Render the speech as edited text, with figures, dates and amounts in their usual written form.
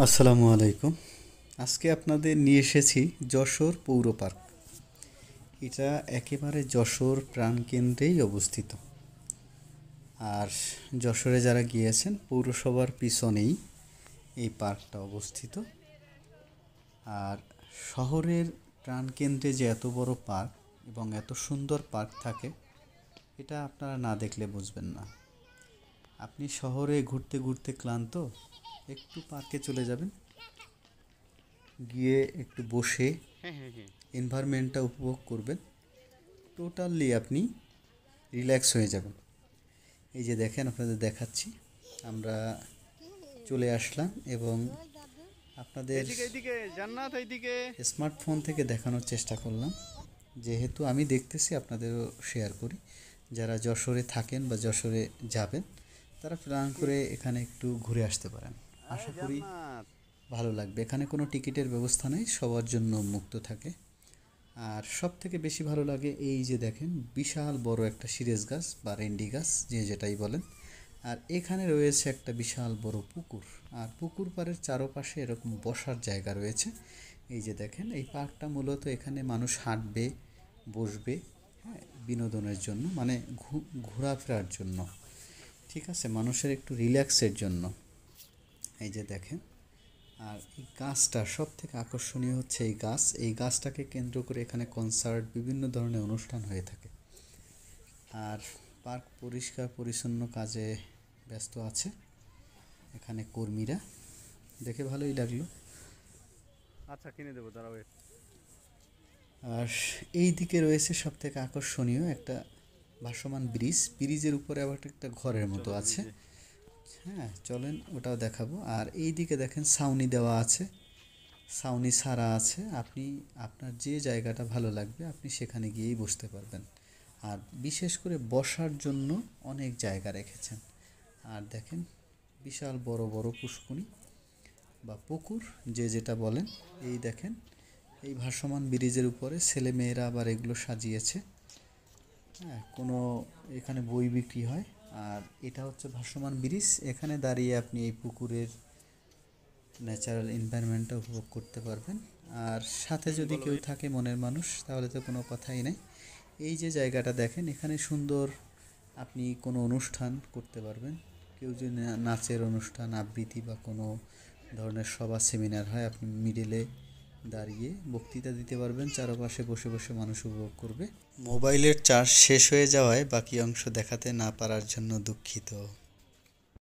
আসসালামু আলাইকুম। আজকে আপনাদের নিয়ে এসেছি যশোর পৌর পার্ক। এটা একেবারে যশোর প্রাণকেন্দ্রেই অবস্থিত। আর যশোরে যারা গিয়েছেন পৌরসভার পিছনেই এই পার্কটা অবস্থিত। আর শহরের প্রাণকেন্দ্রে যে এত বড় পার্ক এবং এত সুন্দর পার্ক থাকে, এটা আপনারা না দেখলে বুঝবেন না। আপনি শহরে ঘুরতে ঘুরতে ক্লান্ত, একটু পার্কে চলে যাবেন, গিয়ে একটু বসে এনভায়রনমেন্টটা উপভোগ করবেন, টোটালি আপনি রিল্যাক্স হয়ে যাবেন। এই যে দেখেন, আপনাদের দেখাচ্ছি, আমরা চলে আসলাম এবং আপনাদের স্মার্টফোন থেকে দেখানোর চেষ্টা করলাম। যেহেতু আমি দেখতেছি, আপনাদেরও শেয়ার করি। যারা যশোরে থাকেন বা যশোরে যাবেন, তারা প্ল্যান করে এখানে একটু ঘুরে আসতে পারেন। আশা করি ভালো লাগবে। এখানে কোনো টিকিটের ব্যবস্থা নেই, সবার জন্য মুক্ত থাকে। আর সব থেকে বেশি ভালো লাগে এই যে দেখেন, বিশাল বড় একটা সিরেস গাছ বা রেন্ডি গাছ, যে যেটাই বলেন। আর এখানে রয়েছে একটা বিশাল বড় পুকুর। আর পুকুর পাড়ের চারপাশে এরকম বসার জায়গা রয়েছে। এই যে দেখেন, এই পার্কটা মূলত এখানে মানুষ হাঁটবে, বসবে, হ্যাঁ, বিনোদনের জন্য, মানে ঘোরাফেরার জন্য, ঠিক আছে, মানুষের একটু রিল্যাক্সের জন্য। এই যে দেখেন, আর এই গাছটা সব থেকে আকর্ষণীয় হচ্ছে এই গাছটাকে কেন্দ্র করে এখানে কনসার্ট, বিভিন্ন ধরনের অনুষ্ঠান হয়ে থাকে। আর পার্ক পরিষ্কার পরিচ্ছন্ন কাজে ব্যস্ত আছে এখানে কর্মীরা, দেখে ভালোই লাগলো। আচ্ছা, কিনে দেবো, দাঁড়াও। আর এই দিকে রয়েছে সব থেকে আকর্ষণীয় একটা ভাসমান ব্রিজের উপরে আবার একটা ঘরের মতো আছে। হ্যাঁ, চলেন ওটাও দেখাবো। আর এই দিকে দেখেন, ছাউনি দেওয়া আছে, ছাউনি ছাড়া আছে। আপনি আপনার যে জায়গাটা ভালো লাগবে আপনি সেখানে গিয়েই বসতে পারবেন। আর বিশেষ করে বসার জন্য অনেক জায়গা রেখেছেন। আর দেখেন, বিশাল বড় বড় পুষ্কুনি বা পুকুর, যে যেটা বলেন। এই দেখেন, এই ভাসমান ব্রিজের উপরে ছেলে মেয়েরা আবার এগুলো সাজিয়েছে। হ্যাঁ, কোনো এখানে বই বিক্রি হয়। আর এটা হচ্ছে ভাসমান ব্রিজ, এখানে দাঁড়িয়ে আপনি এই পুকুরের ন্যাচারাল এনভায়রনমেন্টটা উপভোগ করতে পারবেন। আর সাথে যদি কেউ থাকে মনের মানুষ, তাহলে তো কোনো কথাই নেই। এই যে জায়গাটা দেখেন, এখানে সুন্দর আপনি কোনো অনুষ্ঠান করতে পারবেন। কেউ যদি নাচের অনুষ্ঠান, আবৃত্তি বা কোনো ধরনের সভা সেমিনার হয়, আপনি মিডিলে দাঁড়িয়ে বক্তৃতা দিতে পারবেন, চারপাশে বসে বসে মানুষ উপভোগ করবে। মোবাইলের চার্জ শেষ হয়ে যাওয়ায় বাকি অংশ দেখাতে না পারার জন্য দুঃখিত।